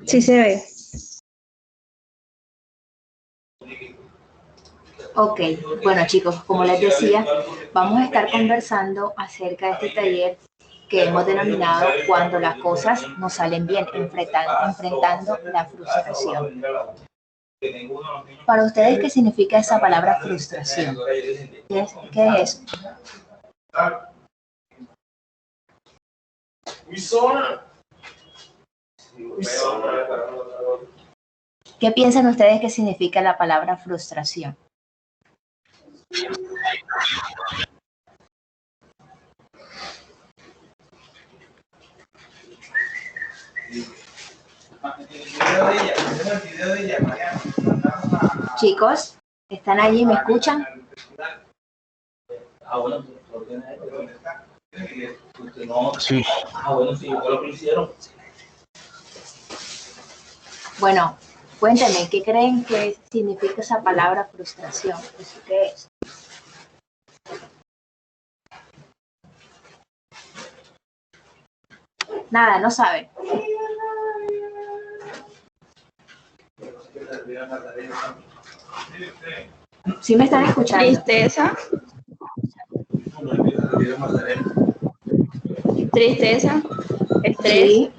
Sí se ve. Ok, bueno chicos, como les decía, vamos a estar conversando acerca de este taller que hemos denominado Cuando las cosas no salen bien, enfrentando la frustración. Para ustedes, ¿qué significa esa palabra frustración? ¿Qué es eso? ¿Qué piensan ustedes que significa la palabra frustración? Chicos, ¿están allí? ¿Me escuchan? Sí. Bueno, cuéntenme, ¿qué creen que significa esa palabra frustración? ¿Eso qué es? Nada, no saben. ¿Sí me están escuchando? Tristeza. Tristeza. Estrés. Sí.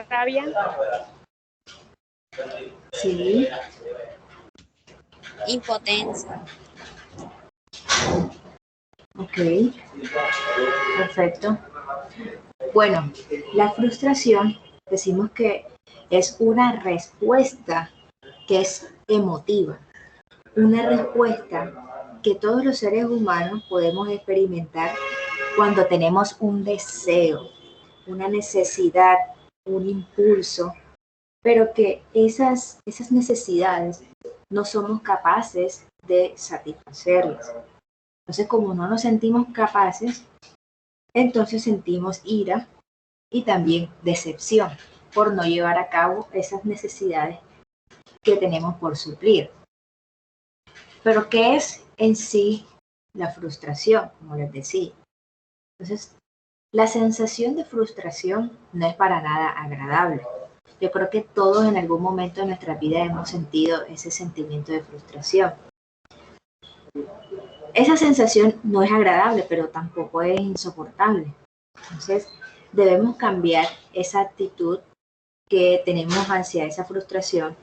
Rabia. Sí. Impotencia. Ok. Perfecto. Bueno, la frustración, decimos que es una respuesta que es emotiva. Una respuesta que todos los seres humanos podemos experimentar cuando tenemos un deseo, una necesidad, un impulso, pero que esas necesidades no somos capaces de satisfacerlas. Entonces, como no nos sentimos capaces, entonces sentimos ira y también decepción por no llevar a cabo esas necesidades que tenemos por suplir. Pero ¿qué es en sí la frustración? Como les decía. Entonces, la sensación de frustración no es para nada agradable. Yo creo que todos en algún momento de nuestra vida hemos sentido ese sentimiento de frustración. Esa sensación no es agradable, pero tampoco es insoportable. Entonces, debemos cambiar esa actitud que tenemos hacia esa frustración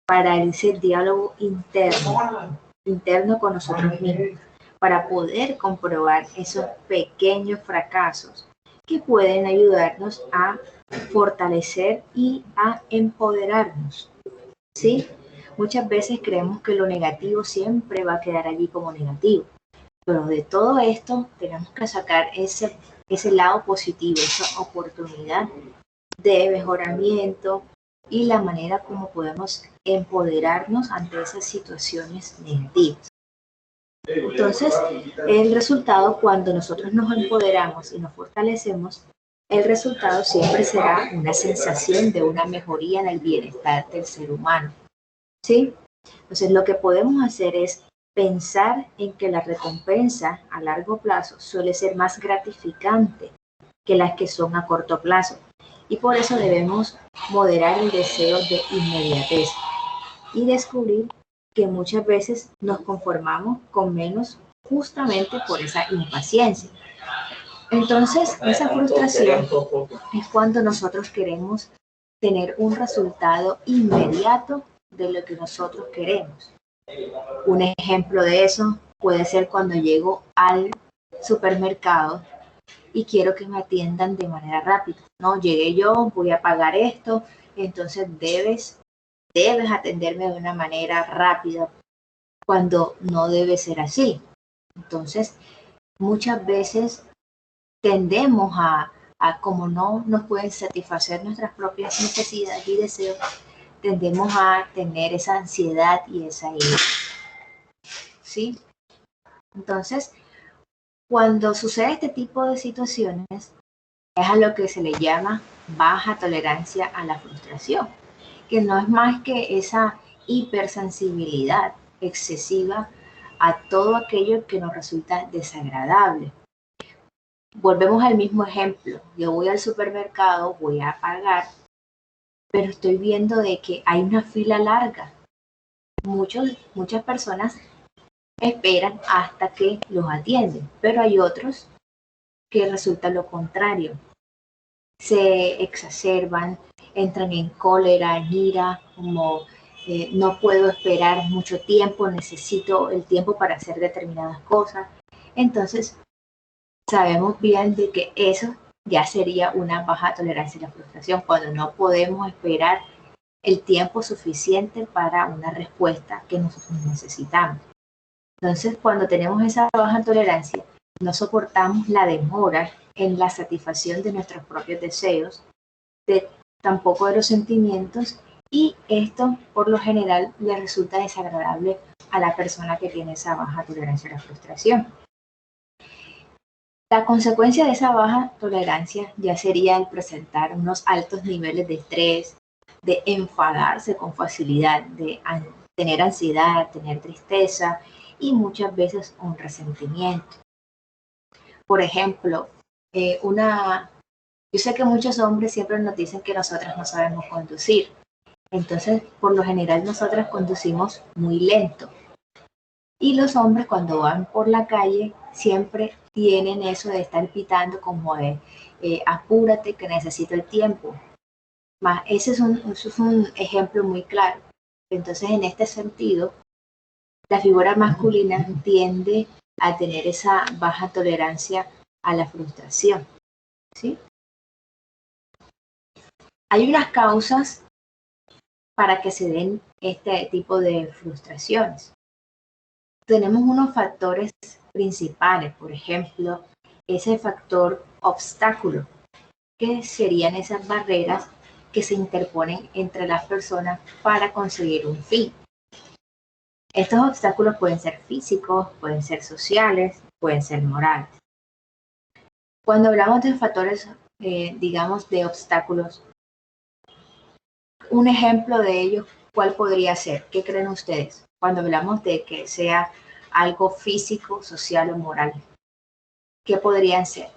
para ese diálogo interno con nosotros mismos, para poder comprobar esos pequeños fracasos que pueden ayudarnos a fortalecer y a empoderarnos, ¿sí? Muchas veces creemos que lo negativo siempre va a quedar allí como negativo, pero de todo esto tenemos que sacar ese lado positivo, esa oportunidad de mejoramiento y la manera como podemos empoderarnos ante esas situaciones negativas. Entonces, el resultado, cuando nosotros nos empoderamos y nos fortalecemos, el resultado siempre será una sensación de una mejoría en el bienestar del ser humano, ¿sí? Entonces, lo que podemos hacer es pensar en que la recompensa a largo plazo suele ser más gratificante que las que son a corto plazo. Y por eso debemos moderar el deseo de inmediatez y descubrir que muchas veces nos conformamos con menos justamente por esa impaciencia. Entonces, esa frustración es cuando nosotros queremos tener un resultado inmediato de lo que nosotros queremos. Un ejemplo de eso puede ser cuando llego al supermercado y quiero que me atiendan de manera rápida. No, llegué yo, voy a pagar esto, entonces debes atenderme de una manera rápida cuando no debe ser así. Entonces, muchas veces tendemos como no nos pueden satisfacer nuestras propias necesidades y deseos, tendemos a tener esa ansiedad y esa ira. ¿Sí? Entonces, cuando sucede este tipo de situaciones, es a lo que se le llama baja tolerancia a la frustración, que no es más que esa hipersensibilidad excesiva a todo aquello que nos resulta desagradable. volvemos al mismo ejemplo. Yo voy al supermercado, voy a pagar, pero estoy viendo de que hay una fila larga. Muchas personas esperan hasta que los atienden, pero hay otros que resulta lo contrario. Se exacerban, entran en cólera, en ira, como no puedo esperar mucho tiempo, necesito el tiempo para hacer determinadas cosas. Entonces, sabemos bien de que eso ya sería una baja tolerancia a la frustración, cuando no podemos esperar el tiempo suficiente para una respuesta que nosotros necesitamos. Entonces, cuando tenemos esa baja tolerancia, no soportamos la demora en la satisfacción de nuestros propios deseos, tampoco de los sentimientos, y esto por lo general le resulta desagradable a la persona que tiene esa baja tolerancia a la frustración. La consecuencia de esa baja tolerancia ya sería el presentar unos altos niveles de estrés, de enfadarse con facilidad, de tener ansiedad, tener tristeza y muchas veces un resentimiento. Por ejemplo, yo sé que muchos hombres siempre nos dicen que nosotras no sabemos conducir. Entonces, por lo general, nosotras conducimos muy lento. Y los hombres cuando van por la calle siempre tienen eso de estar pitando como de apúrate que necesito el tiempo. Ese es un ejemplo muy claro. Entonces, en este sentido, la figura masculina tiende a tener esa baja tolerancia a la frustración, ¿sí? Hay unas causas para que se den este tipo de frustraciones. Tenemos unos factores principales, por ejemplo, ese factor obstáculo, que serían esas barreras que se interponen entre las personas para conseguir un fin. Estos obstáculos pueden ser físicos, pueden ser sociales, pueden ser morales. Cuando hablamos de factores, digamos, de obstáculos, un ejemplo de ellos, ¿cuál podría ser? ¿Qué creen ustedes? Cuando hablamos de que sea algo físico, social o moral, ¿qué podrían ser?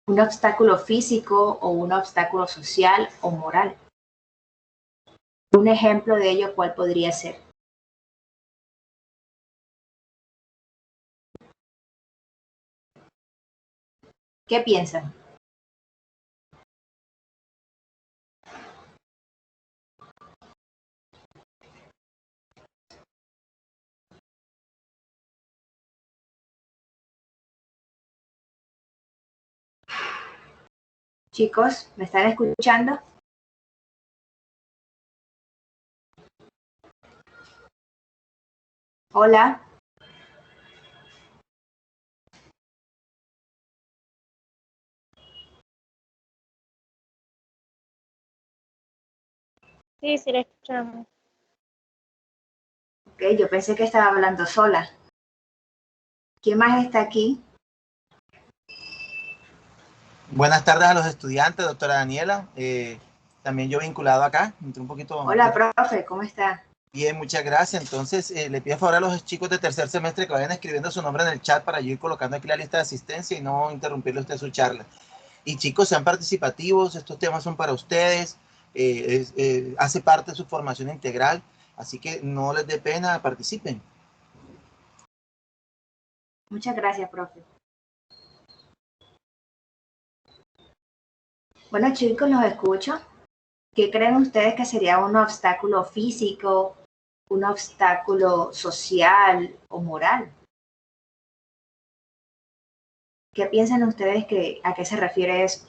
¿Un obstáculo físico o un obstáculo social o moral? Un ejemplo de ello, ¿cuál podría ser? ¿Qué piensan? Chicos, ¿me están escuchando? Hola. Sí, sí, la escuchamos. Ok, yo pensé que estaba hablando sola. ¿Quién más está aquí? Buenas tardes a los estudiantes, doctora Daniela. También yo vinculado acá, entré un poquito... Hola, profe, ¿cómo está? Bien, muchas gracias. Entonces, le pido a favor a los chicos de tercer semestre que vayan escribiendo su nombre en el chat para yo ir colocando aquí la lista de asistencia y no interrumpirle usted su charla. Y chicos, sean participativos, estos temas son para ustedes, hace parte de su formación integral, así que no les dé pena, participen. Muchas gracias, profe. Bueno, chicos, los escucho. ¿Qué creen ustedes que sería un obstáculo físico, un obstáculo social o moral? ¿Qué piensan ustedes a qué se refiere eso?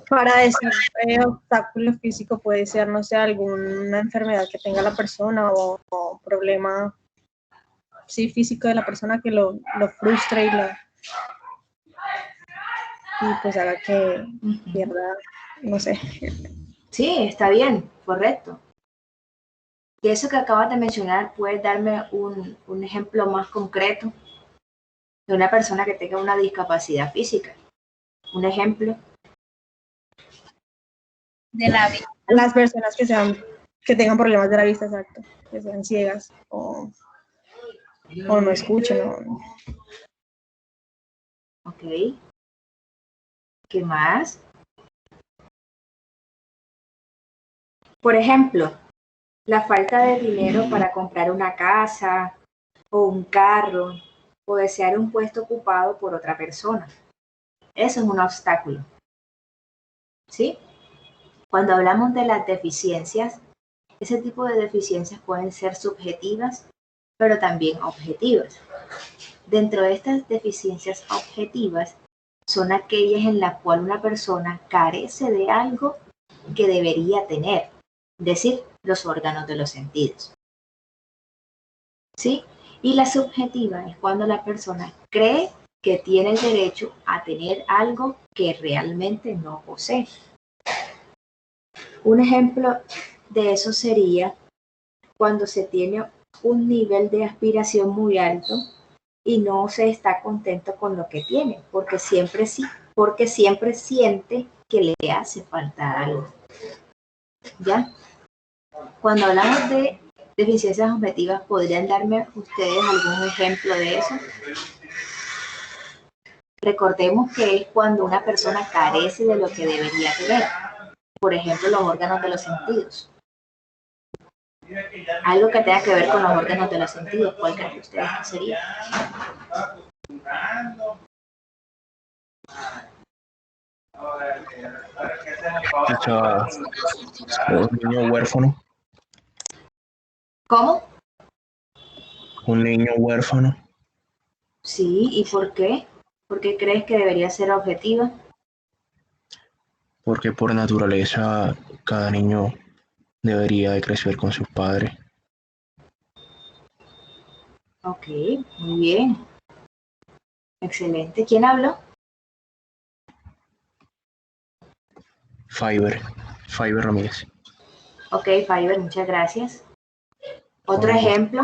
Para decir obstáculo físico puede ser, no sé, alguna enfermedad que tenga la persona o problema sí, físico de la persona que lo frustre y pues haga que pierda, no sé. Sí, está bien, correcto. De eso que acabas de mencionar, ¿puedes darme un ejemplo más concreto de una persona que tenga una discapacidad física? Un ejemplo. De la vida. Las personas que sean que tengan problemas de la vista, exacto, que sean ciegas o no escuchen. Ok. ¿Qué más? Por ejemplo, la falta de dinero para comprar una casa o un carro o desear un puesto ocupado por otra persona. Eso es un obstáculo. ¿Sí? Cuando hablamos de las deficiencias, ese tipo de deficiencias pueden ser subjetivas, pero también objetivas. Dentro de estas deficiencias objetivas son aquellas en las cuales una persona carece de algo que debería tener, es decir, los órganos de los sentidos. ¿Sí? Y la subjetiva es cuando la persona cree que tiene el derecho a tener algo que realmente no posee. Un ejemplo de eso sería cuando se tiene un nivel de aspiración muy alto y no se está contento con lo que tiene, porque siempre siente que le hace falta algo. ¿Ya? Cuando hablamos de deficiencias objetivas, ¿podrían darme ustedes algún ejemplo de eso? Recordemos que es cuando una persona carece de lo que debería tener. Por ejemplo, los órganos de los sentidos. Algo que tenga que ver con los órganos de los sentidos, ¿cuál creen que ustedes que sería? Un niño huérfano. ¿Cómo? Un niño huérfano. Sí, ¿y por qué? ¿Por qué crees que debería ser objetiva? Porque por naturaleza cada niño debería de crecer con sus padres. Ok, muy bien. Excelente. ¿Quién habló? Fiverr Ramírez. Ok, Fiverr, muchas gracias. Otro Con gusto. ejemplo.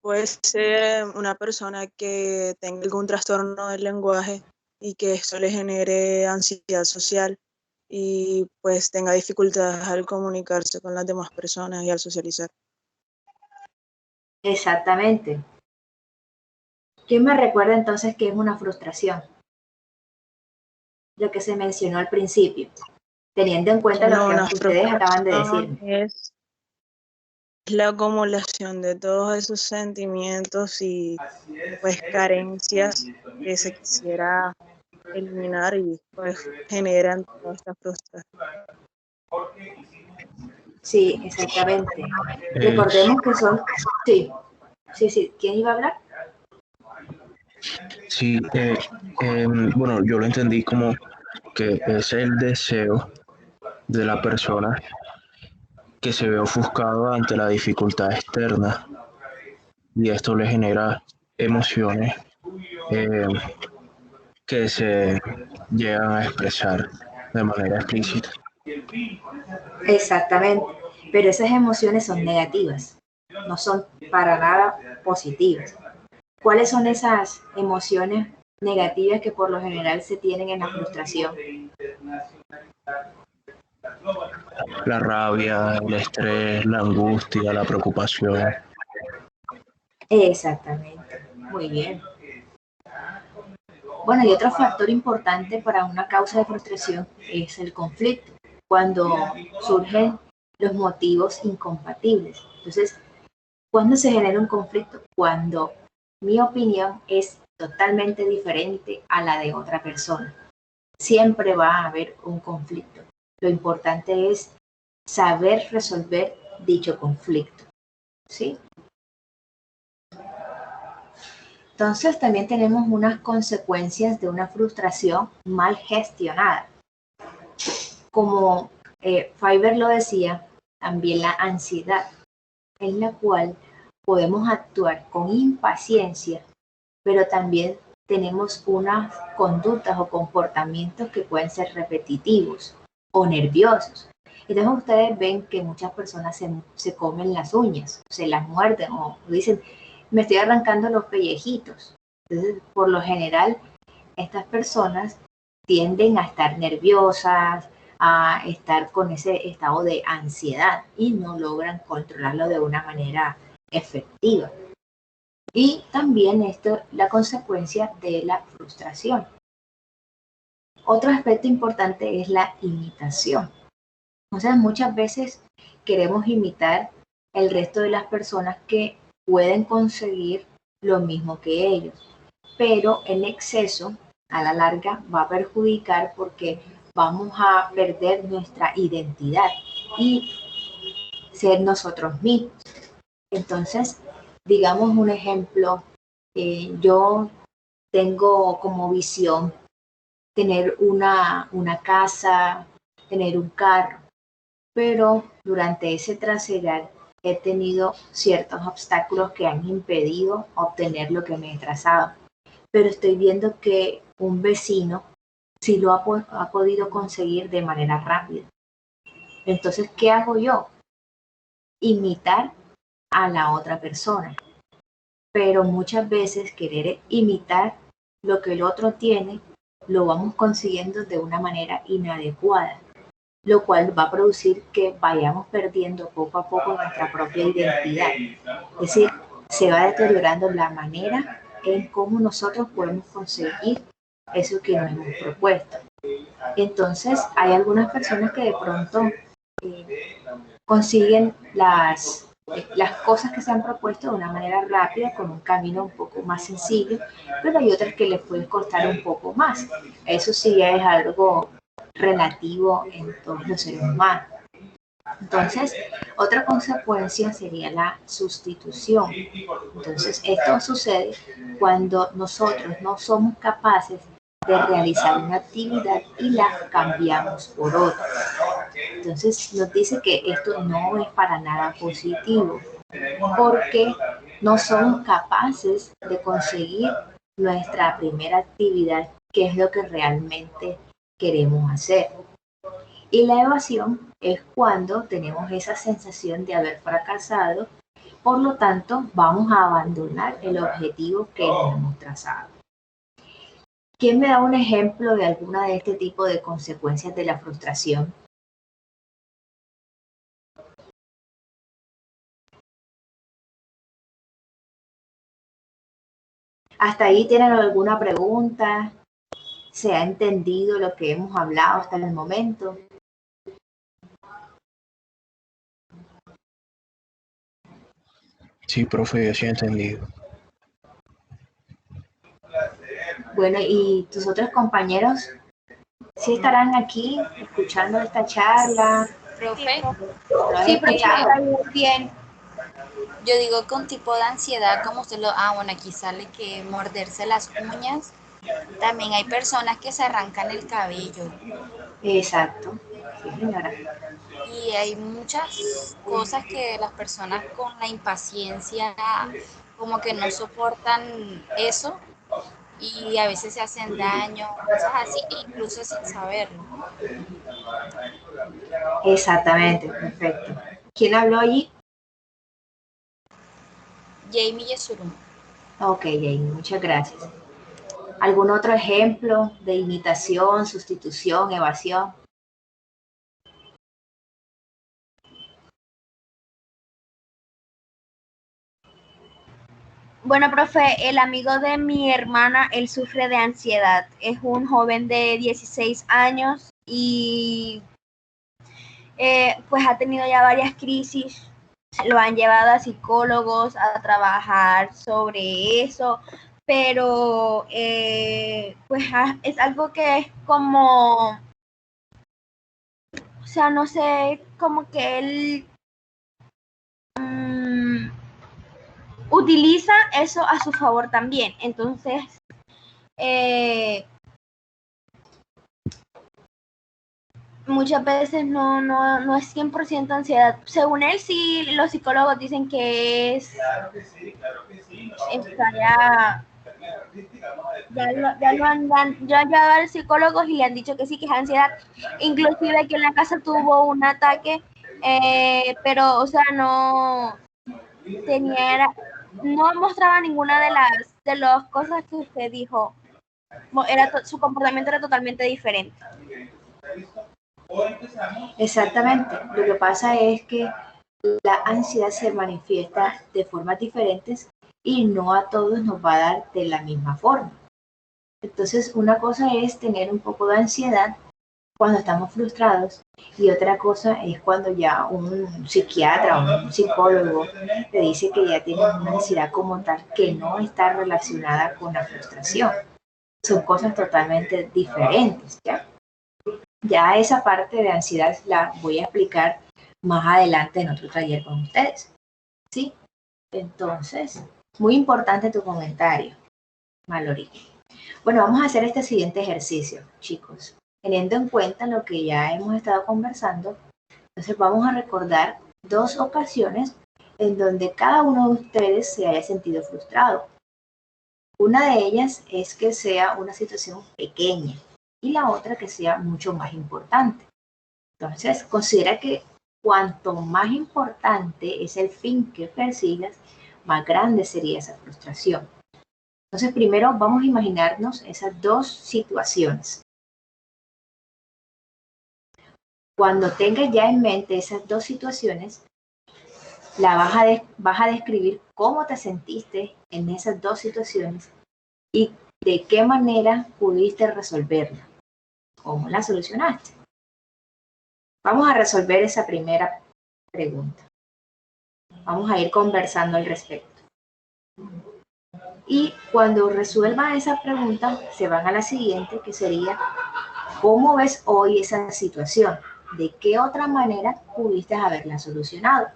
Puede ser una persona que tenga algún trastorno del lenguaje y que esto le genere ansiedad social y pues tenga dificultades al comunicarse con las demás personas y al socializar. Exactamente. ¿Quién me recuerda entonces que es una frustración? Lo que se mencionó al principio, teniendo en cuenta lo Una que ustedes acaban de frustración decirme. es la acumulación de todos esos sentimientos y pues carencias que se quisiera eliminar y pues generan toda esta frustración. Sí, exactamente. Recordemos que son... Sí, sí. ¿Quién iba a hablar? Sí, bueno, yo lo entendí como que es el deseo de la persona que se ve ofuscado ante la dificultad externa y esto le genera emociones que se llegan a expresar de manera explícita. Exactamente. Pero esas emociones son negativas, no son para nada positivas. ¿Cuáles son esas emociones negativas que por lo general se tienen en la frustración? La rabia, el estrés, la angustia, la preocupación. Exactamente. Muy bien. Bueno, y otro factor importante para una causa de frustración es el conflicto, cuando surgen los motivos incompatibles. Entonces, ¿cuándo se genera un conflicto? Cuando mi opinión es totalmente diferente a la de otra persona. Siempre va a haber un conflicto. Lo importante es saber resolver dicho conflicto. ¿Sí? Entonces también tenemos unas consecuencias de una frustración mal gestionada. Como Fiverr lo decía, también la ansiedad, en la cual podemos actuar con impaciencia, pero también tenemos unas conductas o comportamientos que pueden ser repetitivos o nerviosos. Entonces ustedes ven que muchas personas se comen las uñas, se las muerden o dicen, me estoy arrancando los pellejitos. Entonces, por lo general, estas personas tienden a estar nerviosas, a estar con ese estado de ansiedad y no logran controlarlo de una manera efectiva. Y también esto, la consecuencia de la frustración. Otro aspecto importante es la imitación. O sea, muchas veces queremos imitar el resto de las personas que pueden conseguir lo mismo que ellos, pero en exceso, a la larga, va a perjudicar porque vamos a perder nuestra identidad y ser nosotros mismos. Entonces, digamos un ejemplo, yo tengo como visión tener una casa, tener un carro, pero durante ese trasegar he tenido ciertos obstáculos que han impedido obtener lo que me he trazado. Pero estoy viendo que un vecino sí lo ha podido conseguir de manera rápida. Entonces, ¿qué hago yo? Imitar a la otra persona. Pero muchas veces querer imitar lo que el otro tiene, lo vamos consiguiendo de una manera inadecuada, lo cual va a producir que vayamos perdiendo poco a poco nuestra propia identidad. Es decir, se va deteriorando la manera en cómo nosotros podemos conseguir eso que nos hemos propuesto. Entonces, hay algunas personas que de pronto consiguen las cosas que se han propuesto de una manera rápida, con un camino un poco más sencillo, pero hay otras que les puede costar un poco más. Eso sí es algo relativo en todos los seres humanos. Entonces, otra consecuencia sería la sustitución. Entonces, esto sucede cuando nosotros no somos capaces de realizar una actividad y la cambiamos por otra. Entonces, nos dice que esto no es para nada positivo, porque no somos capaces de conseguir nuestra primera actividad, que es lo que realmente queremos hacer. Y la evasión es cuando tenemos esa sensación de haber fracasado, por lo tanto vamos a abandonar el objetivo que nos hemos trazado. ¿Quién me da un ejemplo de alguna de este tipo de consecuencias de la frustración? ¿Hasta ahí tienen alguna pregunta? ¿Se ha entendido lo que hemos hablado hasta el momento? Sí, profe, yo sí he entendido. Bueno, ¿y tus otros compañeros sí estarán aquí escuchando esta charla? Profe, ¿Lo han Sí, profe, escuchado? está muy bien. yo digo que un tipo de ansiedad, como usted lo... Ah, bueno, aquí sale que morderse las uñas. También hay personas que se arrancan el cabello. Exacto. Sí, señora. Y hay muchas cosas que las personas con la impaciencia como que no soportan eso y a veces se hacen daño, cosas así, incluso sin saberlo. Exactamente, perfecto. ¿Quién habló allí? Jamie Yesurum. Ok, Jamie, muchas gracias. ¿Algún otro ejemplo de imitación, sustitución, evasión? Bueno, profe, el amigo de mi hermana, él sufre de ansiedad. Es un joven de 16 años y pues ha tenido ya varias crisis. Lo han llevado a psicólogos a trabajar sobre eso, pero pues es algo que es como, o sea, no sé, como que él utiliza eso a su favor también. Entonces, muchas veces no es 100% ansiedad. Según él, sí, los psicólogos dicen que es, está ya han llevado al psicólogo y le han dicho que sí, que es ansiedad. Inclusive que en la casa tuvo un ataque, pero, o sea, no mostraba ninguna de las cosas que usted dijo. Su comportamiento era totalmente diferente. Exactamente. Lo que pasa es que la ansiedad se manifiesta de formas diferentes y no a todos nos va a dar de la misma forma. Entonces, una cosa es tener un poco de ansiedad cuando estamos frustrados y otra cosa es cuando ya un psiquiatra o un psicólogo te dice que ya tienes una ansiedad como tal que no está relacionada con la frustración. Son cosas totalmente diferentes, ¿ya? Ya esa parte de ansiedad la voy a explicar más adelante en otro taller con ustedes, ¿sí? Entonces, muy importante tu comentario, Mallory. Bueno, vamos a hacer este siguiente ejercicio, chicos. Teniendo en cuenta lo que ya hemos estado conversando, entonces vamos a recordar 2 ocasiones en donde cada uno de ustedes se haya sentido frustrado. Una de ellas es que sea una situación pequeña y la otra que sea mucho más importante. Entonces, considera que cuanto más importante es el fin que persigas, más grande sería esa frustración. Entonces, primero vamos a imaginarnos esas 2 situaciones. Cuando tengas ya en mente esas 2 situaciones, vas a describir cómo te sentiste en esas 2 situaciones y de qué manera pudiste resolverla, cómo la solucionaste. Vamos a resolver esa primera pregunta. Vamos a ir conversando al respecto. Y cuando resuelvan esa pregunta, se van a la siguiente, que sería, ¿cómo ves hoy esa situación? ¿De qué otra manera pudiste haberla solucionado?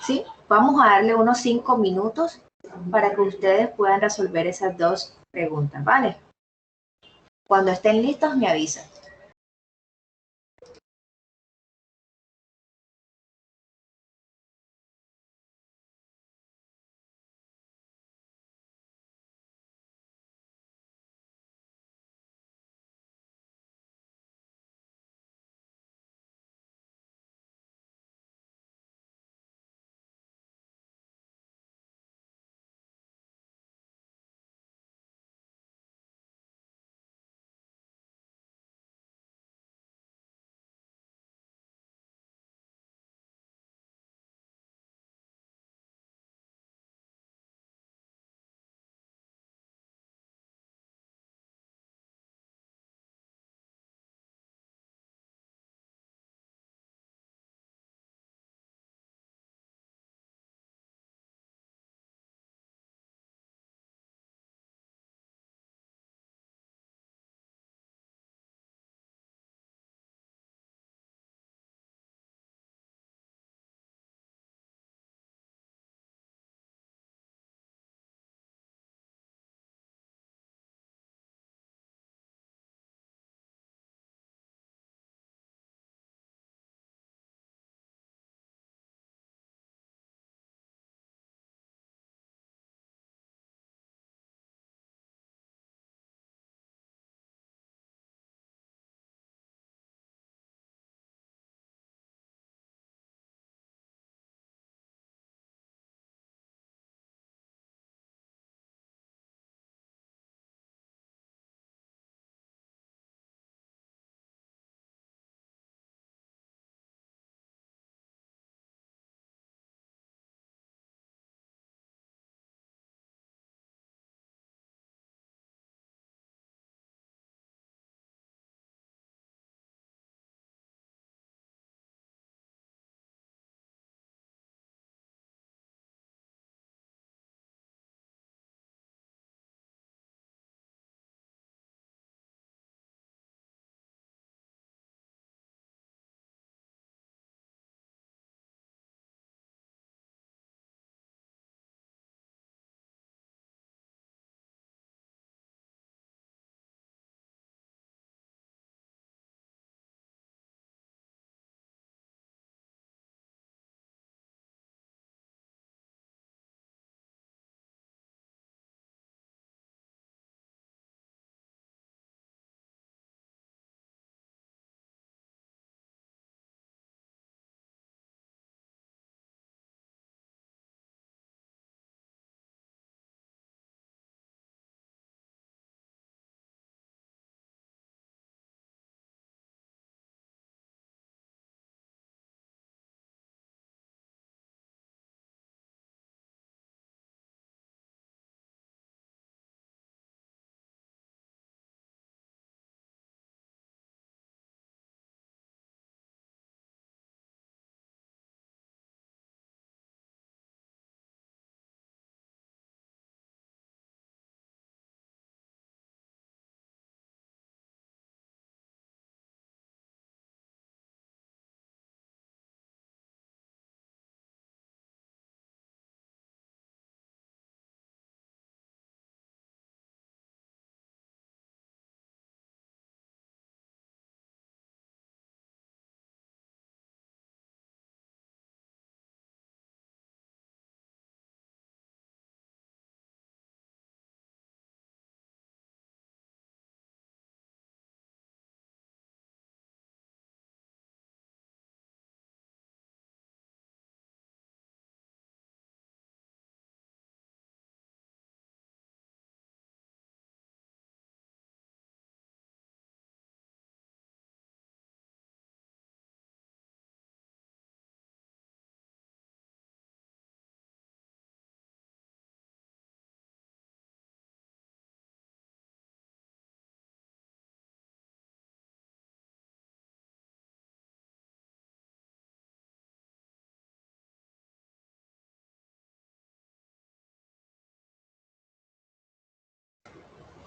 ¿Sí? Vamos a darle unos 5 minutos para que ustedes puedan resolver esas 2 preguntas, ¿vale? Cuando estén listos, me avisan.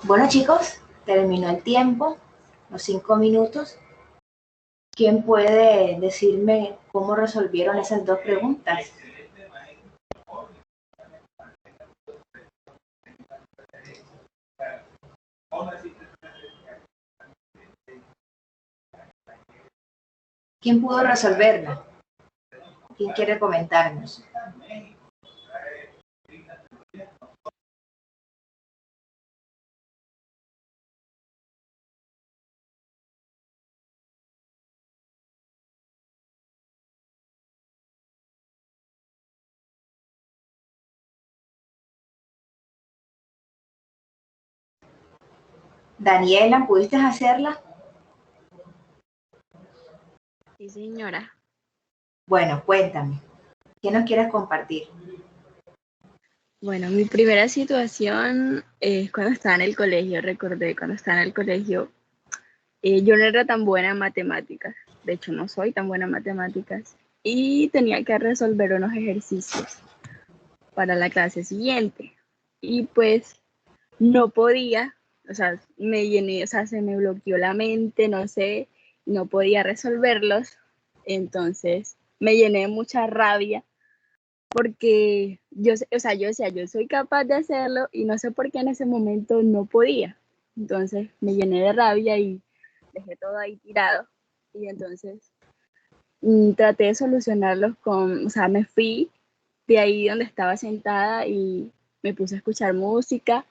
Bueno, chicos, terminó el tiempo, los 5 minutos. ¿Quién puede decirme cómo resolvieron esas 2 preguntas? ¿Quién pudo resolverla? ¿Quién quiere comentarnos? Daniela, ¿pudiste hacerla? Sí, señora. Bueno, cuéntame. ¿Qué nos quieres compartir? Bueno, mi primera situación es cuando estaba en el colegio. Recordé cuando estaba en el colegio, yo no era tan buena en matemáticas. De hecho, no soy tan buena en matemáticas. Y tenía que resolver unos ejercicios para la clase siguiente. Y pues no podía, o sea, me llené, o sea, se me bloqueó la mente, no sé, no podía resolverlos. Entonces me llené de mucha rabia porque yo, o sea, yo decía, yo soy capaz de hacerlo y no sé por qué en ese momento no podía. Entonces me llené de rabia y dejé todo ahí tirado. Y entonces traté de solucionarlos con, o sea, me fui de ahí donde estaba sentada y me puse a escuchar música.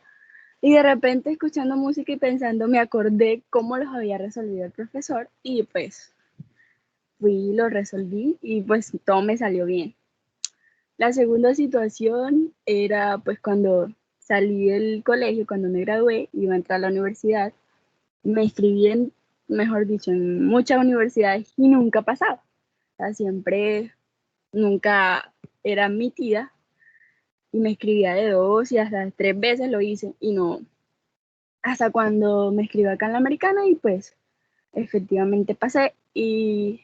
Y de repente escuchando música y pensando, me acordé cómo los había resolvido el profesor y pues fui, lo resolví y pues todo me salió bien. La segunda situación era pues cuando salí del colegio, cuando me gradué, iba a entrar a la universidad, me inscribí en, mejor dicho, en muchas universidades y nunca pasaba. O sea, siempre, nunca era admitida y me escribía de 2 y hasta 3 veces lo hice y no, hasta cuando me escribí acá en la Americana y pues efectivamente pasé y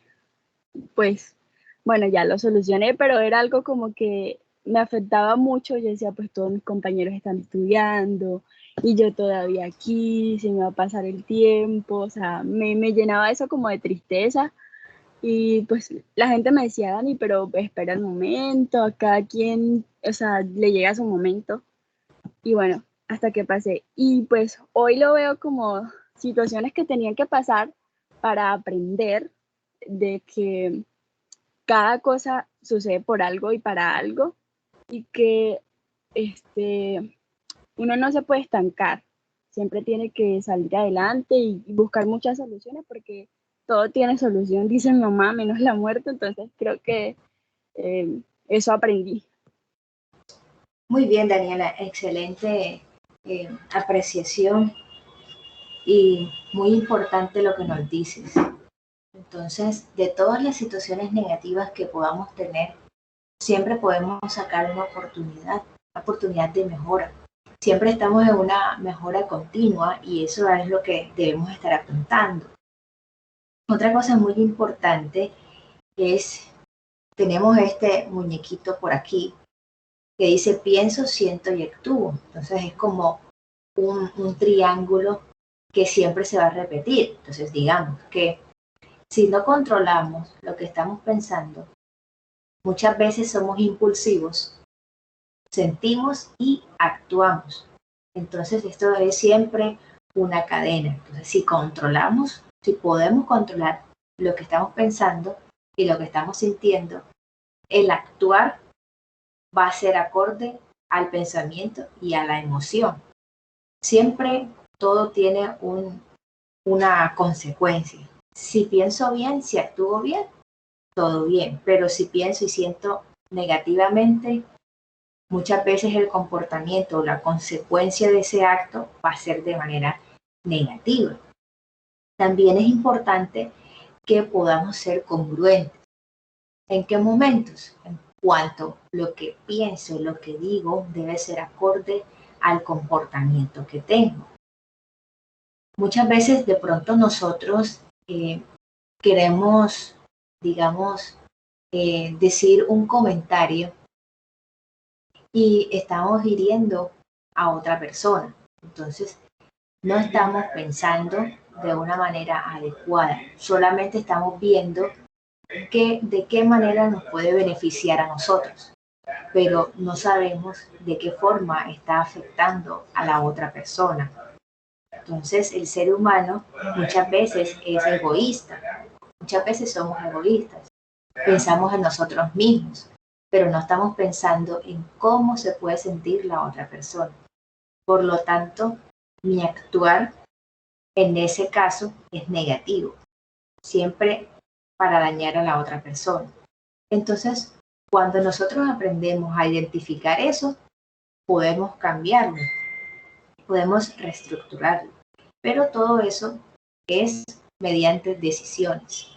pues bueno, ya lo solucioné, pero era algo como que me afectaba mucho. Yo decía, pues todos mis compañeros están estudiando y yo todavía aquí, se me va a pasar el tiempo, o sea, me llenaba eso como de tristeza y pues la gente me decía, Dani, pero espera el momento, a cada quien, o sea, le llega su momento y bueno, hasta que pasé. Y pues hoy lo veo como situaciones que tenían que pasar para aprender de que cada cosa sucede por algo y para algo y que este, uno no se puede estancar, siempre tiene que salir adelante y buscar muchas soluciones porque todo tiene solución, dice mi mamá, menos la muerte, entonces creo que eso aprendí. Muy bien, Daniela, excelente apreciación y muy importante lo que nos dices. Entonces, de todas las situaciones negativas que podamos tener, siempre podemos sacar una oportunidad de mejora. Siempre estamos en una mejora continua y eso es lo que debemos estar apuntando. Otra cosa muy importante es, tenemos este muñequito por aquí que dice pienso, siento y actúo. Entonces es como un triángulo que siempre se va a repetir. Entonces digamos que si no controlamos lo que estamos pensando, muchas veces somos impulsivos, sentimos y actuamos. Entonces esto es siempre una cadena. Entonces si controlamos, si podemos controlar lo que estamos pensando y lo que estamos sintiendo, el actuar va a ser acorde al pensamiento y a la emoción. Siempre todo tiene una consecuencia. Si pienso bien, si actúo bien, todo bien. Pero si pienso y siento negativamente, muchas veces el comportamiento o la consecuencia de ese acto va a ser de manera negativa. También es importante que podamos ser congruentes. ¿En qué momentos? En cuanto lo que pienso, lo que digo, debe ser acorde al comportamiento que tengo. Muchas veces de pronto nosotros queremos, digamos, decir un comentario y estamos hiriendo a otra persona. Entonces, no estamos pensando de una manera adecuada, solamente estamos viendo de qué manera nos puede beneficiar a nosotros, pero no sabemos de qué forma está afectando a la otra persona. Entonces, el ser humano muchas veces es egoísta, muchas veces somos egoístas, pensamos en nosotros mismos, pero no estamos pensando en cómo se puede sentir la otra persona. Por lo tanto, mi actuar en ese caso es negativo, siempre para dañar a la otra persona. Entonces, cuando nosotros aprendemos a identificar eso, podemos cambiarlo, podemos reestructurarlo. Pero todo eso es mediante decisiones.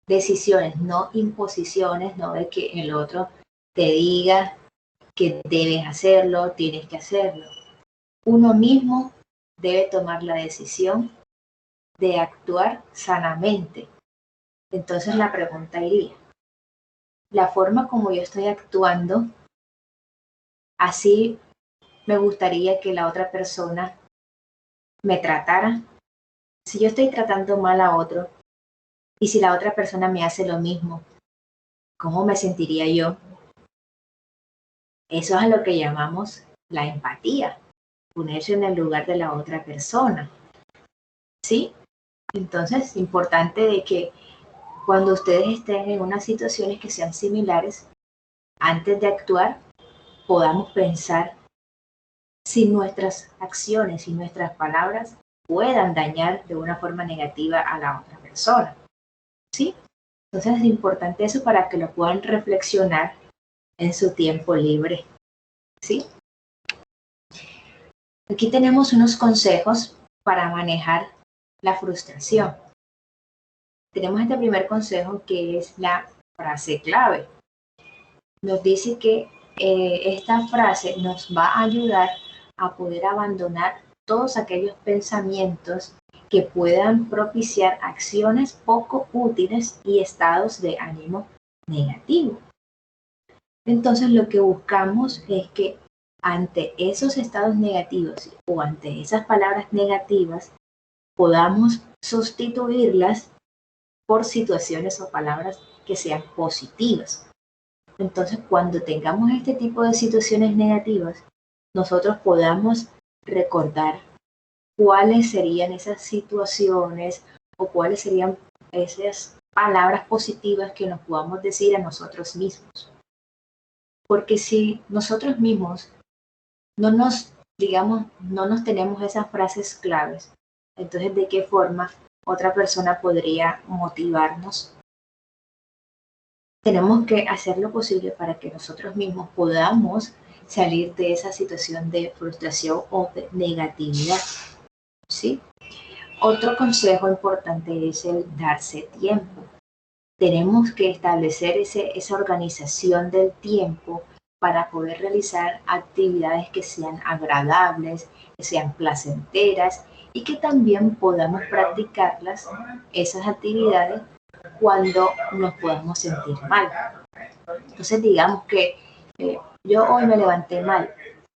Decisiones, no imposiciones, no de que el otro te diga que debes hacerlo, tienes que hacerlo. Uno mismo debe tomar la decisión de actuar sanamente. Entonces la pregunta iría, la forma como yo estoy actuando, así me gustaría que la otra persona me tratara. Si yo estoy tratando mal a otro y si la otra persona me hace lo mismo, ¿cómo me sentiría yo? Eso es a lo que llamamos la empatía, ponerse en el lugar de la otra persona. ¿Sí? Entonces es importante de que cuando ustedes estén en unas situaciones que sean similares, antes de actuar, podamos pensar si nuestras acciones y nuestras palabras puedan dañar de una forma negativa a la otra persona. ¿Sí? Entonces es importante eso para que lo puedan reflexionar en su tiempo libre. ¿Sí? Aquí tenemos unos consejos para manejar la frustración. Tenemos este primer consejo que es la frase clave. Nos dice que esta frase nos va a ayudar a poder abandonar todos aquellos pensamientos que puedan propiciar acciones poco útiles y estados de ánimo negativo. Entonces lo que buscamos es que ante esos estados negativos o ante esas palabras negativas podamos sustituirlas por situaciones o palabras que sean positivas. Entonces, cuando tengamos este tipo de situaciones negativas, nosotros podamos recordar cuáles serían esas situaciones o cuáles serían esas palabras positivas que nos podamos decir a nosotros mismos. Porque si nosotros mismos no nos tenemos esas frases claves, entonces ¿de qué forma otra persona podría motivarnos? Tenemos que hacer lo posible para que nosotros mismos podamos salir de esa situación de frustración o de negatividad, ¿sí? Otro consejo importante es el darse tiempo. Tenemos que establecer esa organización del tiempo para poder realizar actividades que sean agradables, que sean placenteras y que también podamos practicarlas, esas actividades, cuando nos podamos sentir mal. Entonces digamos que yo hoy me levanté mal,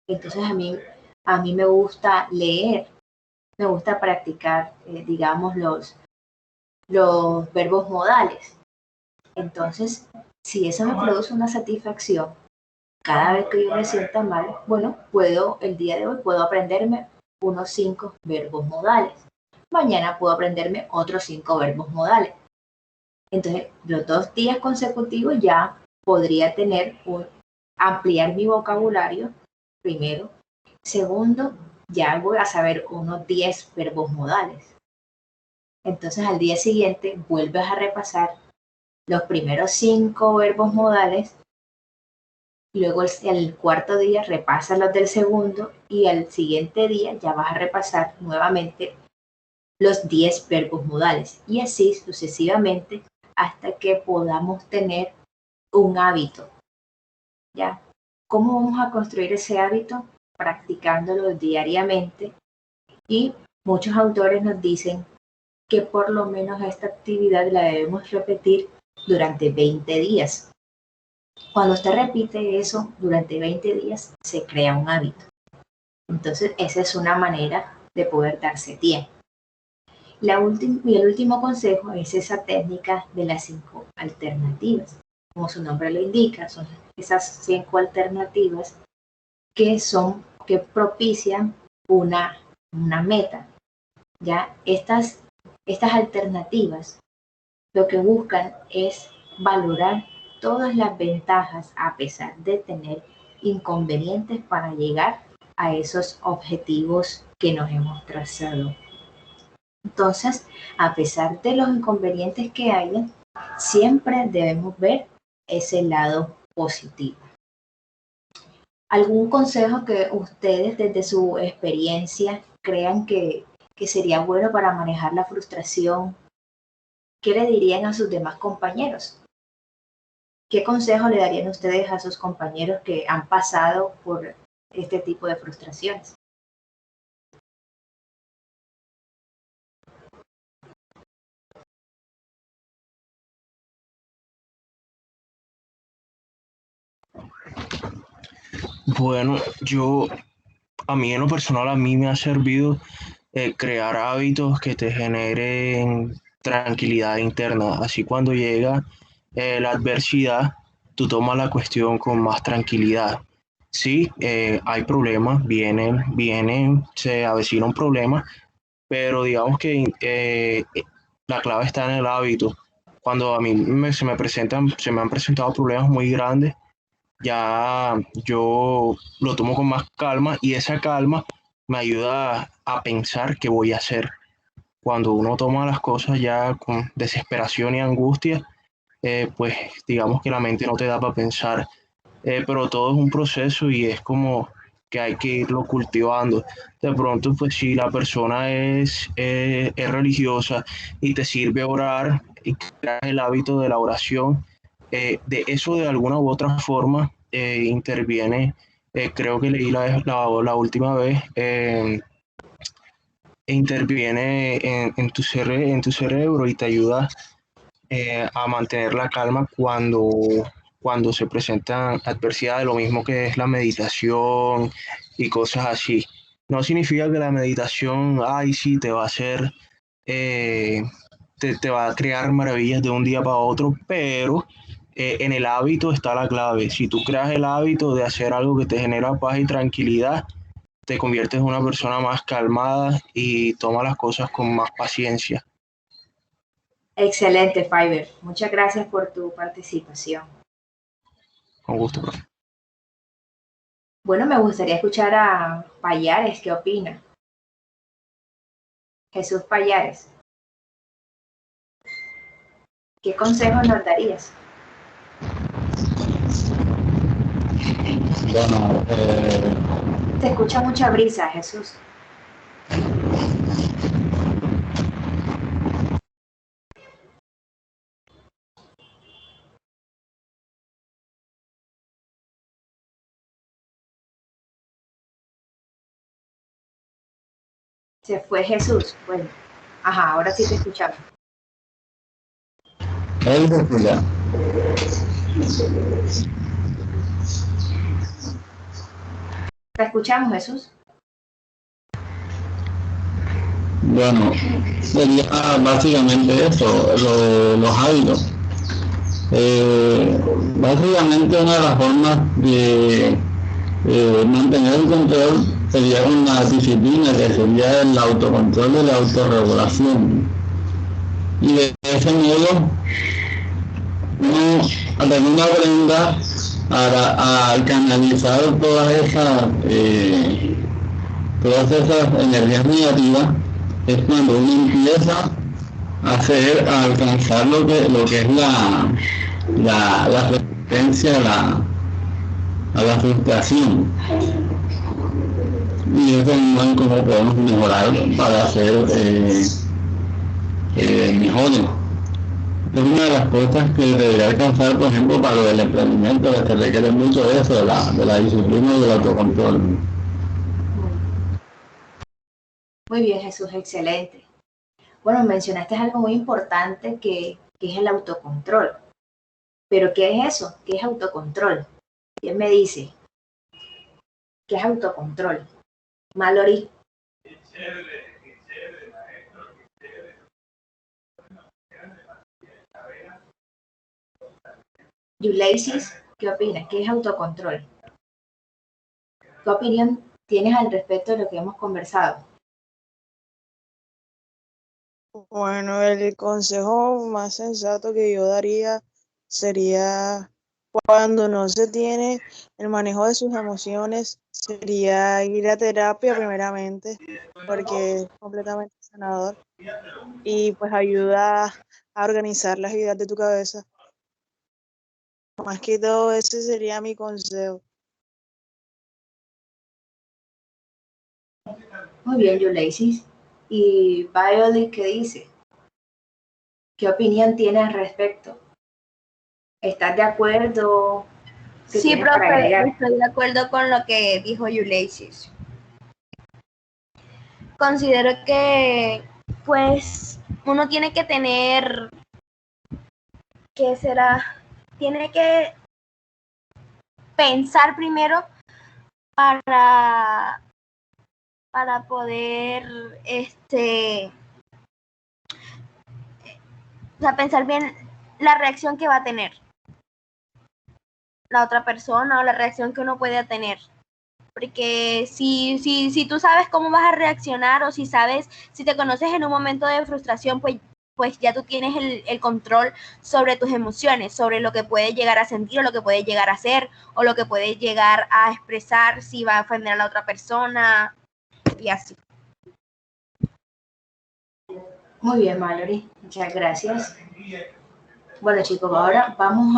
entonces a mí me gusta leer, me gusta practicar, digamos, los verbos modales. Entonces, si eso me produce una satisfacción, cada vez que yo me sienta mal, bueno, el día de hoy puedo aprenderme unos 5 verbos modales. Mañana puedo aprenderme otros 5 verbos modales. Entonces, los 2 días consecutivos ya podría ampliar mi vocabulario, primero. Segundo, ya voy a saber unos 10 verbos modales. Entonces, al día siguiente, vuelves a repasar los primeros 5 verbos modales. Luego el cuarto día repasas los del segundo y al siguiente día ya vas a repasar nuevamente los 10 verbos modales. Y así sucesivamente hasta que podamos tener un hábito. ¿Ya? ¿Cómo vamos a construir ese hábito? Practicándolo diariamente. Y muchos autores nos dicen que por lo menos esta actividad la debemos repetir durante 20 días. Cuando usted repite eso durante 20 días, se crea un hábito. Entonces, esa es una manera de poder darse tiempo. Y el último consejo es esa técnica de las 5 alternativas. Como su nombre lo indica, son esas 5 alternativas que propician una meta. ¿Ya? Estas alternativas lo que buscan es valorar todas las ventajas a pesar de tener inconvenientes para llegar a esos objetivos que nos hemos trazado. Entonces, a pesar de los inconvenientes que haya, siempre debemos ver ese lado positivo. ¿Algún consejo que ustedes desde su experiencia crean que sería bueno para manejar la frustración? ¿Qué le dirían a sus demás compañeros? ¿Qué consejo le darían ustedes a sus compañeros que han pasado por este tipo de frustraciones? Bueno, a mí en lo personal, a mí me ha servido crear hábitos que te generen tranquilidad interna. Así cuando llega la adversidad, tú tomas la cuestión con más tranquilidad. Sí, hay problemas, se avecina un problema, pero digamos que la clave está en el hábito. Cuando a mí se me han presentado problemas muy grandes, ya yo lo tomo con más calma y esa calma me ayuda a pensar qué voy a hacer. Cuando uno toma las cosas ya con desesperación y angustia, pues digamos que la mente no te da para pensar. Pero todo es un proceso y es como que hay que irlo cultivando. De pronto, pues si la persona es religiosa y te sirve orar y creas el hábito de la oración, de eso de alguna u otra forma interviene, creo que leí la última vez, interviene en tu cerebro y te ayuda a mantener la calma cuando se presentan adversidades, lo mismo que es la meditación y cosas así. No significa que la meditación, ay, sí, te va a hacer, eh, te va a crear maravillas de un día para otro, pero en el hábito está la clave. Si tú creas el hábito de hacer algo que te genera paz y tranquilidad, te conviertes en una persona más calmada y toma las cosas con más paciencia. Excelente, Fiverr. Muchas gracias por tu participación. Con gusto, profe. Bueno, me gustaría escuchar a Payares. ¿Qué opina? Jesús Payares. ¿Qué consejos nos darías? Bueno, Te escucha mucha brisa, Jesús. Se fue Jesús. Bueno, ajá, ahora sí te escuchamos. él se escucha. ¿Te escuchamos, Jesús? Bueno, sería básicamente eso, lo de los hábitos. Básicamente una de las formas de mantener el control sería una disciplina que sería el autocontrol y la autorregulación. Y de ese modo uno aprenda a canalizar todas esas energías negativas. Es cuando uno empieza a alcanzar lo que es la resistencia a la frustración. Y eso es como podemos mejorar para ser mejores. Es una de las cosas que debería alcanzar, por ejemplo, para lo del emprendimiento, que se requiere mucho de eso, de la disciplina y del autocontrol. Muy bien, Jesús, excelente. Bueno, mencionaste algo muy importante que es el autocontrol. ¿Pero qué es eso? ¿Qué es autocontrol? ¿Quién me dice? ¿Qué es autocontrol? Mallory. Yuleisis, ¿qué opinas? ¿Qué es autocontrol? ¿Qué opinión tienes al respecto de lo que hemos conversado? Bueno, el consejo más sensato que yo daría sería cuando no se tiene el manejo de sus emociones, sería ir a terapia primeramente, porque es completamente sanador y pues ayuda a organizar las ideas de tu cabeza. Más que todo, ese sería mi consejo. Muy bien, Yuleisis. ¿Y Violet qué dice? ¿Qué opinión tienes al respecto? ¿Estás de acuerdo? ¿Qué Sí, tienes para profe, agregar? estoy de acuerdo con lo que dijo Ulysses. Considero que, pues, uno tiene que tener, ¿qué será? Tiene que pensar primero para, para poder, o sea, pensar bien la reacción que va a tener la otra persona o la reacción que uno puede tener. Porque si tú sabes cómo vas a reaccionar o si sabes, si te conoces en un momento de frustración, pues ya tú tienes el control sobre tus emociones, sobre lo que puedes llegar a sentir o lo que puedes llegar a hacer o lo que puedes llegar a expresar, si va a ofender a la otra persona y así. Muy bien, Mallory. Muchas gracias. Bueno, chicos, ahora vamos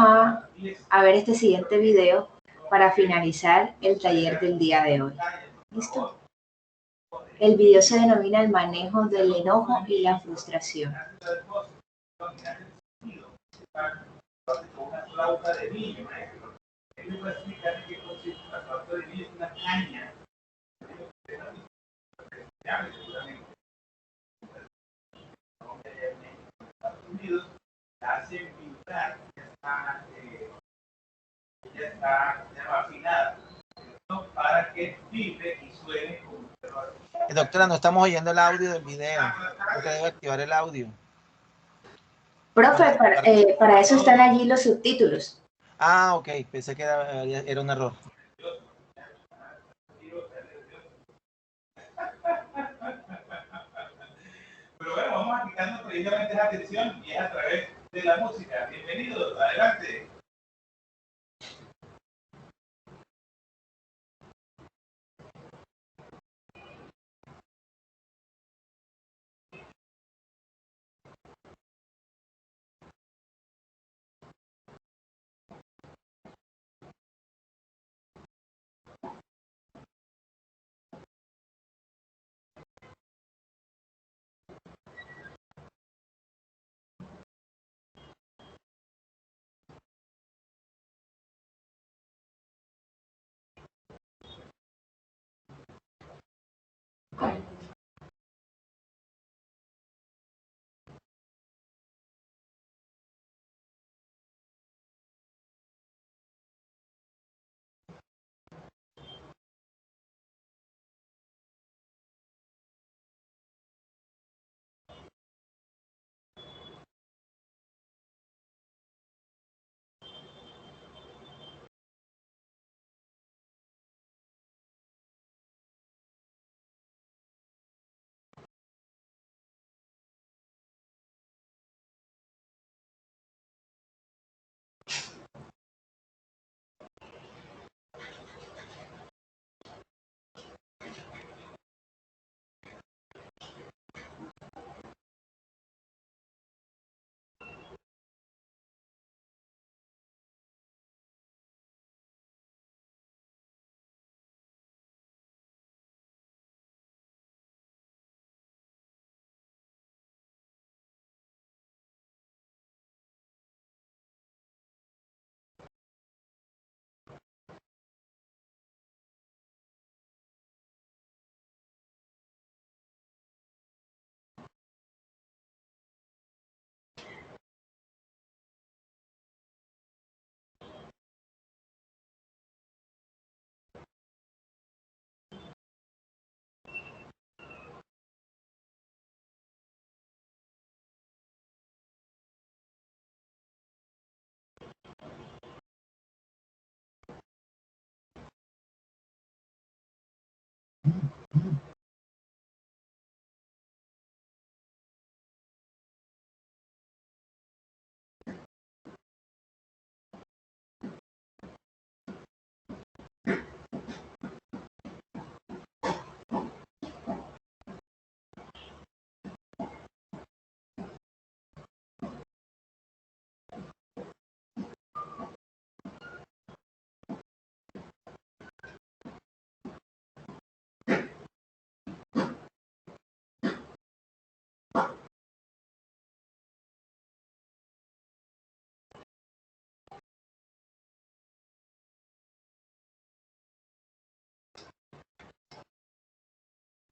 a ver este siguiente video para finalizar el taller del día de hoy. ¿Listo? El video se denomina el manejo del enojo y la frustración. Doctora, no estamos oyendo el audio del video. Creo que debe activar el audio. Profe, para eso están allí los subtítulos. Ah, ok, pensé que era un error. Pero bueno, vamos aplicando precisamente esa atención y es a través de la música. Bienvenidos, adelante.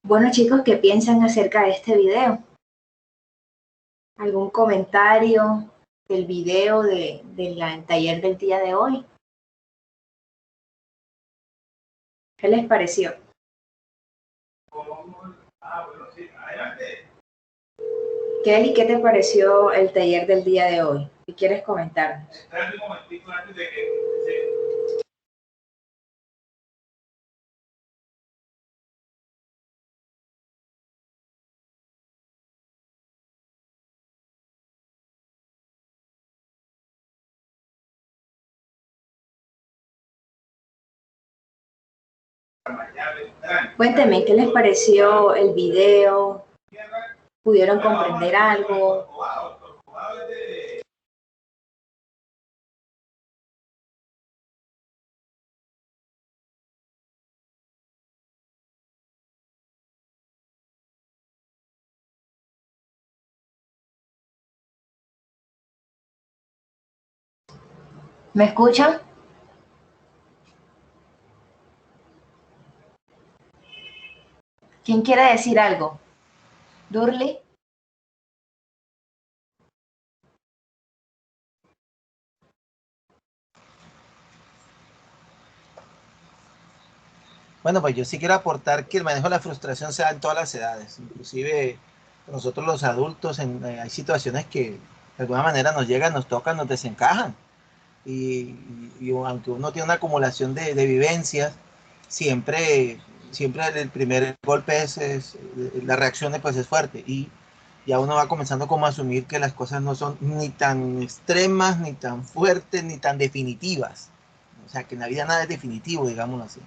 Bueno, chicos, ¿qué piensan acerca de este video? ¿Algún comentario del video del taller del día de hoy? ¿Qué les pareció? Kelly, ¿qué te pareció el taller del día de hoy? ¿Qué quieres comentarnos? Cuéntenme, ¿qué les pareció el video? ¿Pudieron comprender algo? ¿Me escuchan? ¿Quién quiere decir algo? ¿Durley? Bueno, pues yo sí quiero aportar que el manejo de la frustración se da en todas las edades, inclusive nosotros los adultos hay situaciones que de alguna manera nos llegan, nos tocan, nos desencajan. Y aunque uno tiene una acumulación de vivencias, siempre el primer golpe la reacción pues es fuerte y ya uno va comenzando como a asumir que las cosas no son ni tan extremas, ni tan fuertes, ni tan definitivas. O sea, que en la vida nada es definitivo, digámoslo así.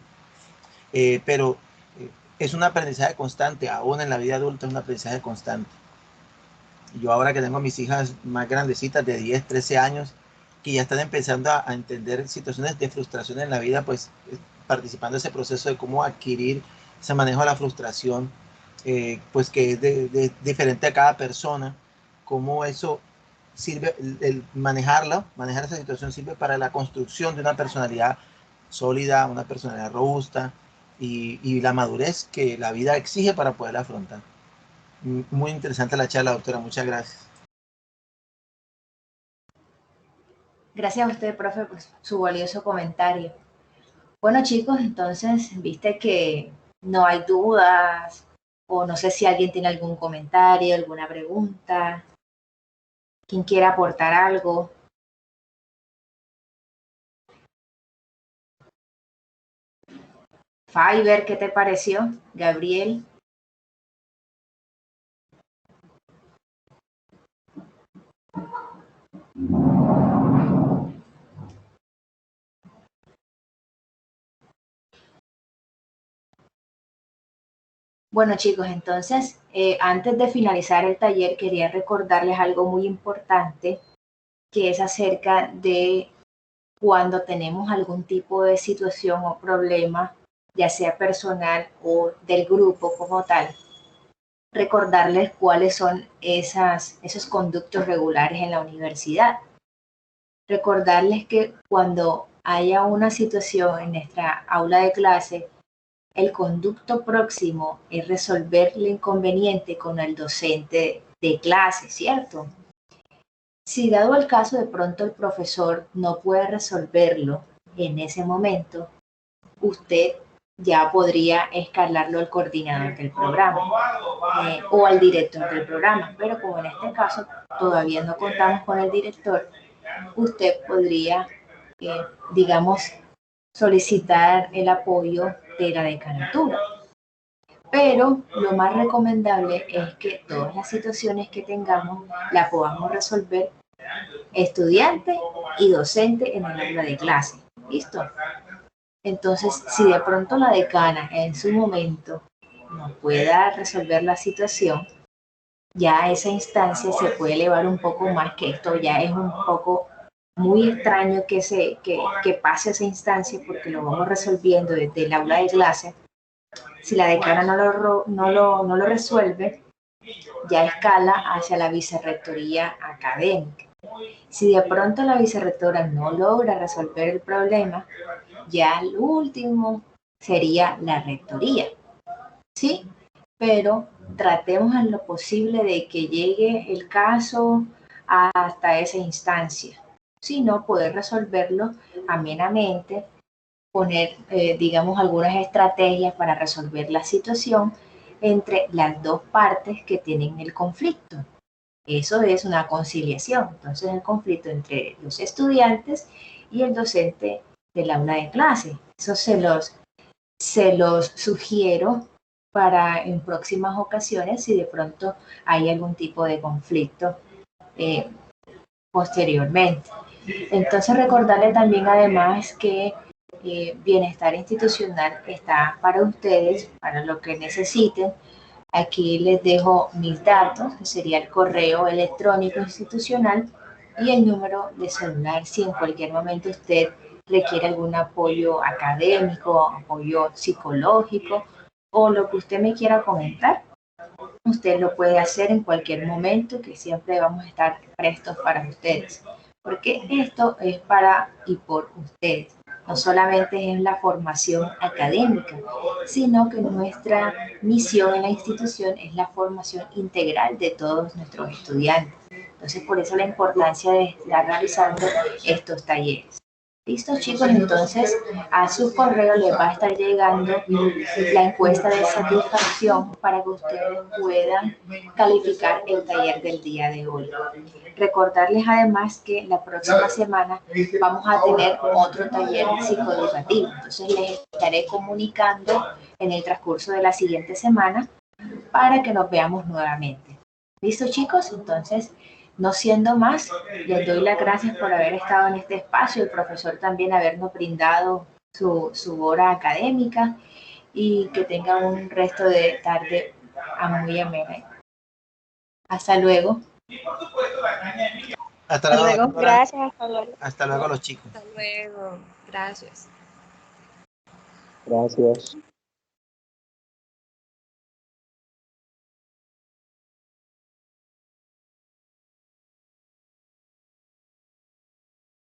Pero es un aprendizaje constante, aún en la vida adulta es un aprendizaje constante. Yo ahora que tengo a mis hijas más grandecitas de 10, 13 años, que ya están empezando a entender situaciones de frustración en la vida, pues participando de ese proceso de cómo adquirir ese manejo de la frustración, pues que es diferente a cada persona, cómo eso sirve, el manejar esa situación sirve para la construcción de una personalidad sólida, una personalidad robusta y la madurez que la vida exige para poder afrontar. Muy interesante la charla, doctora. Muchas gracias. Gracias a usted, profe, por su valioso comentario. Bueno, chicos, entonces, viste que no hay dudas, o no sé si alguien tiene algún comentario, alguna pregunta, quien quiera aportar algo. Fiverr, ¿qué te pareció? Gabriel. Bueno, chicos, entonces, antes de finalizar el taller, quería recordarles algo muy importante, que es acerca de cuando tenemos algún tipo de situación o problema, ya sea personal o del grupo como tal, recordarles cuáles son esos conductos regulares en la universidad. Recordarles que cuando haya una situación en nuestra aula de clase, el conducto próximo es resolver el inconveniente con el docente de clase, ¿cierto? Si dado el caso de pronto el profesor no puede resolverlo en ese momento, usted ya podría escalarlo al coordinador del programa o al director del programa, pero como en este caso todavía no contamos con el director, usted podría, digamos, solicitar el apoyo de la decanatura. Pero lo más recomendable es que todas las situaciones que tengamos las podamos resolver estudiante y docente en el aula de clase. ¿Listo? Entonces, si de pronto la decana en su momento no pueda resolver la situación, ya esa instancia se puede elevar un poco más, que esto ya es un poco muy extraño que pase esa instancia porque lo vamos resolviendo desde el aula de clase. Si la decana no lo resuelve, ya escala hacia la vicerrectoría académica. Si de pronto la vicerrectora no logra resolver el problema, ya el último sería la rectoría, ¿sí? Pero tratemos en lo posible de que llegue el caso hasta esa instancia. Si no, poder resolverlo amenamente, poner, digamos, algunas estrategias para resolver la situación entre las dos partes que tienen el conflicto. Eso es una conciliación. Entonces, el conflicto entre los estudiantes y el docente del aula de clase. Eso se los sugiero para en próximas ocasiones si de pronto hay algún tipo de conflicto posteriormente. Entonces, recordarle también además que Bienestar Institucional está para ustedes, para lo que necesiten. Aquí les dejo mis datos, que sería el correo electrónico institucional y el número de celular si en cualquier momento usted requiere algún apoyo académico, apoyo psicológico o lo que usted me quiera comentar. Usted lo puede hacer en cualquier momento, que siempre vamos a estar prestos para ustedes, porque esto es para y por ustedes. No solamente es la formación académica, sino que nuestra misión en la institución es la formación integral de todos nuestros estudiantes. Entonces, por eso la importancia de estar realizando estos talleres. Listo, chicos, entonces a su correo les va a estar llegando la encuesta de satisfacción para que ustedes puedan calificar el taller del día de hoy. Recordarles además que la próxima semana vamos a tener otro taller psicoeducativo. Entonces les estaré comunicando en el transcurso de la siguiente semana para que nos veamos nuevamente. ¿Listo, chicos? Entonces, no siendo más, les doy las gracias por haber estado en este espacio, el profesor también habernos brindado su hora académica y que tengan un resto de tarde muy amena. Hasta luego. Hasta luego. Gracias, hasta luego. Hasta luego los chicos. Hasta luego. Gracias. Gracias.